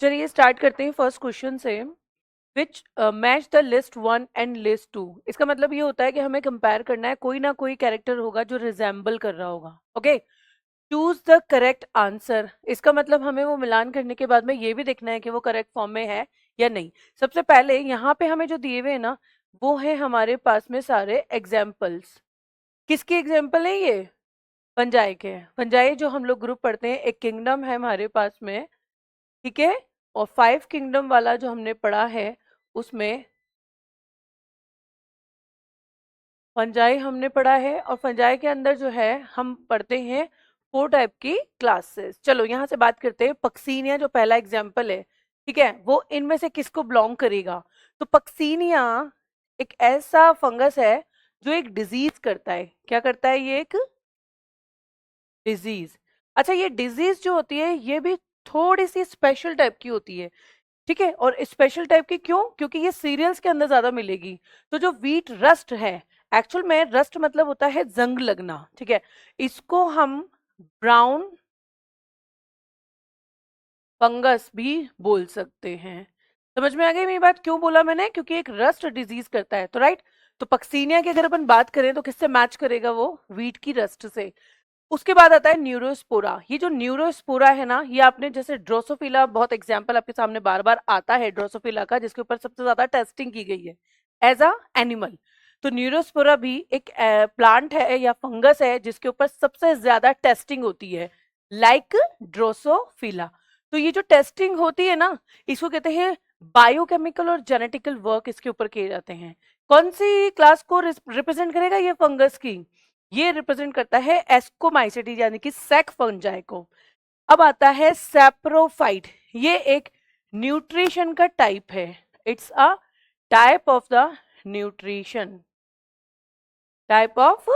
चलिए स्टार्ट करते हैं फर्स्ट क्वेश्चन से। Which match the list 1 and list 2। इसका मतलब ये होता है कि हमें कंपेयर करना है, कोई ना कोई कैरेक्टर होगा जो रिजेंबल कर रहा होगा। Okay, choose the correct answer. इसका मतलब हमें वो मिलान करने के बाद में ये भी देखना है कि वो करेक्ट फॉर्म में है या नहीं। सबसे पहले यहाँ पे हमें जो दिए हुए हैं ना, वो है हमारे पास में सारे एग्जाम्पल्स। किसके एग्जाम्पल है ये? फंजाई के। फंजाई जो हम लोग ग्रुप पढ़ते हैं, एक किंगडम है हमारे पास में, ठीक है। और 5 किंगडम वाला जो हमने पढ़ा है, उसमें फंजाई हमने पढ़ा है। और फंजाई के अंदर जो है हम पढ़ते हैं 4 टाइप की क्लासेस। चलो यहाँ से बात करते हैं। पक्सीनिया जो पहला एग्जाम्पल है, ठीक है, वो इनमें से किसको बिलोंग करेगा? तो पक्सीनिया एक ऐसा फंगस है जो एक डिजीज करता है। क्या करता है? ये एक डिजीज। अच्छा, ये डिजीज जो होती है ये भी थोड़ी सी स्पेशल टाइप की होती है, ठीक है। और स्पेशल टाइप की क्यों? क्योंकि ये सीरियल्स के अंदर ज्यादा मिलेगी। तो जो व्हीट रस्ट है, एक्चुअल में रस्ट मतलब होता है जंग लगना, ठीक है। इसको हम ब्राउन फंगस भी बोल सकते हैं। समझ में आ गई मेरी बात? क्यों बोला मैंने? क्योंकि एक रस्ट डिजीज करता है, तो राइट। तो पक्सीनिया की अगर अपन बात करें तो किससे मैच करेगा? वो व्हीट की रस्ट से। उसके बाद आता है न्यूरोस्पोरा। ये जो न्यूरोस्पोरा है ना, ये आपने जैसे ड्रोसोफिला, बहुत एग्जांपल आपके सामने बार बार आता है ड्रोसोफिला का, जिसके ऊपर सबसे ज्यादा टेस्टिंग की गई है एज अ एनिमल। तो न्यूरोस्पोरा भी एक प्लांट है या फंगस है जिसके ऊपर सबसे ज्यादा टेस्टिंग होती है, लाइक ड्रोसोफिला। तो ये जो टेस्टिंग होती है ना, इसको कहते हैं बायोकेमिकल और जेनेटिकल वर्क इसके ऊपर किए जाते हैं। कौन सी क्लास को रिप्रेजेंट करेगा ये फंगस की? ये रिप्रेजेंट करता है एस्कोमाइसिटी यानी कि सेक फंजाई को। अब आता है सैप्रोफाइट। ये एक न्यूट्रिशन का टाइप है। It's a type of the nutrition, type of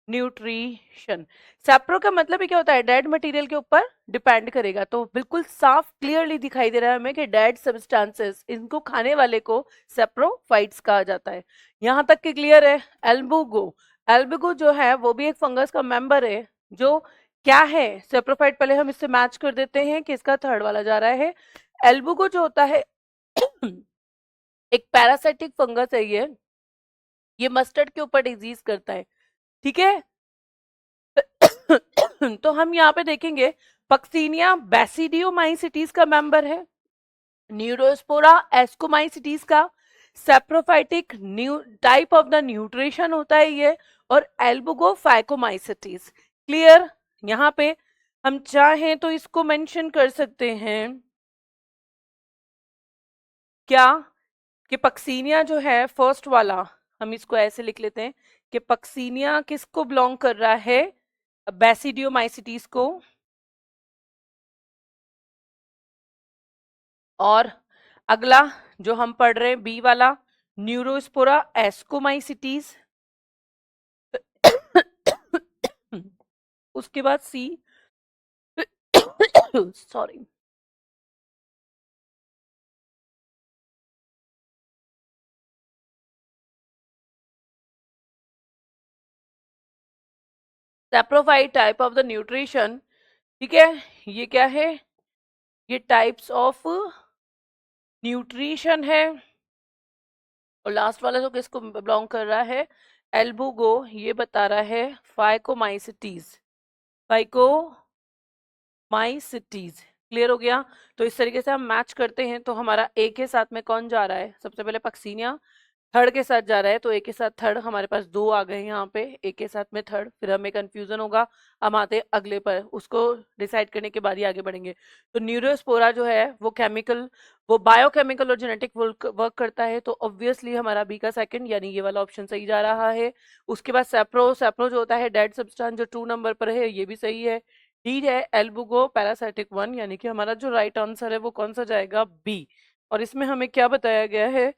nutrition. सैप्रो का मतलब ही क्या होता है? डेड मटेरियल के ऊपर डिपेंड करेगा। तो बिल्कुल साफ क्लियरली दिखाई दे रहा है हमें कि डेड सब्सटेंसेस, इनको खाने वाले को सैप्रोफाइट्स कहा जाता है। यहां तक कि क्लियर है? एल्बुगो। एल्बुगो जो है वो भी एक फंगस का मेंबर है, जो क्या है? सैप्रोफाइट। पहले हम इससे मैच कर देते हैं कि इसका थर्ड वाला जा रहा है। एल्बुगो जो होता है एक पैरासाइटिक फंगस है ये मस्टर्ड के ऊपर डिजीज करता है, ठीक है। तो हम यहाँ पे देखेंगे पक्सीनिया बैसिडियोमाइसिटीज का मेंबर है, न्यूरोस्पोरा एस्कोमाइसिटीज का, saprophytic new type of the nutrition होता है ये, और एल्बुगो फाइकोमाइसिटीज। क्लियर? यहाँ पे हम चाहें तो इसको मेंशन कर सकते हैं क्या, कि पक्सीनिया जो है फर्स्ट वाला, हम इसको ऐसे लिख लेते हैं कि पक्सीनिया किसको बिलोंग कर रहा है? बैसिडियोमाइसिटीज को। और अगला जो हम पढ़ रहे हैं बी वाला, न्यूरोस्पोरा एस्कोमाइसिटीज। उसके बाद C, sorry, saprophyte type of the nutrition, ठीक है। ये क्या है? ये टाइप्स ऑफ न्यूट्रिशन है। और लास्ट वाला जो किसको बिलोंग कर रहा है? एल्बुगो। ये बता रहा है फाइकोमाइसिटीज, फाइकोमाइसिटीज। क्लियर हो गया? तो इस तरीके से हम मैच करते हैं। तो हमारा ए के साथ में कौन जा रहा है? सबसे पहले पक्सीनिया थर्ड के साथ जा रहा है, तो ए के साथ थर्ड, हमारे पास दो आ गए यहाँ पे, ए के साथ में थर्ड। फिर हमें कंफ्यूजन होगा, हम आते हैं अगले पर, उसको डिसाइड करने के बाद ही आगे बढ़ेंगे। तो न्यूरोस्पोरा जो है वो केमिकल, वो बायोकेमिकल और जेनेटिक वर्क करता है। तो ऑब्वियसली हमारा बी का सेकंड यानी ये वाला ऑप्शन सही जा रहा है। उसके बाद सेप्रो, सेप्रो जो होता है डेड सब्सटेंस, जो 2 नंबर पर है, ये भी सही है। डी है एल्बुगो पैरासाइटिक 1, यानी कि हमारा जो राइट आंसर है वो कौन सा जाएगा? बी। और इसमें हमें क्या बताया गया है?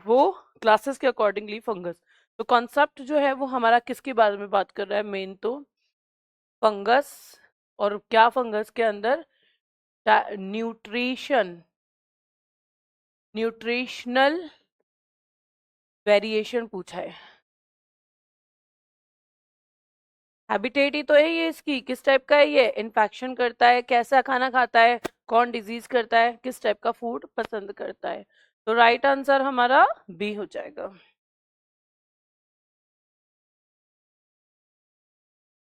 वो क्लासेस के अकॉर्डिंगली फंगस। तो कॉन्सेप्ट जो है वो हमारा किसके बारे में बात कर रहा है? मेन तो फंगस। और क्या फंगस के अंदर? न्यूट्रिशन, न्यूट्रिशनल वेरिएशन पूछा है। हैबिटेट ही तो है ये इसकी। किस टाइप का है ये? इन्फेक्शन करता है, कैसा खाना खाता है, कौन डिजीज करता है, किस टाइप का फूड पसंद करता है। तो राइट आंसर हमारा बी हो जाएगा।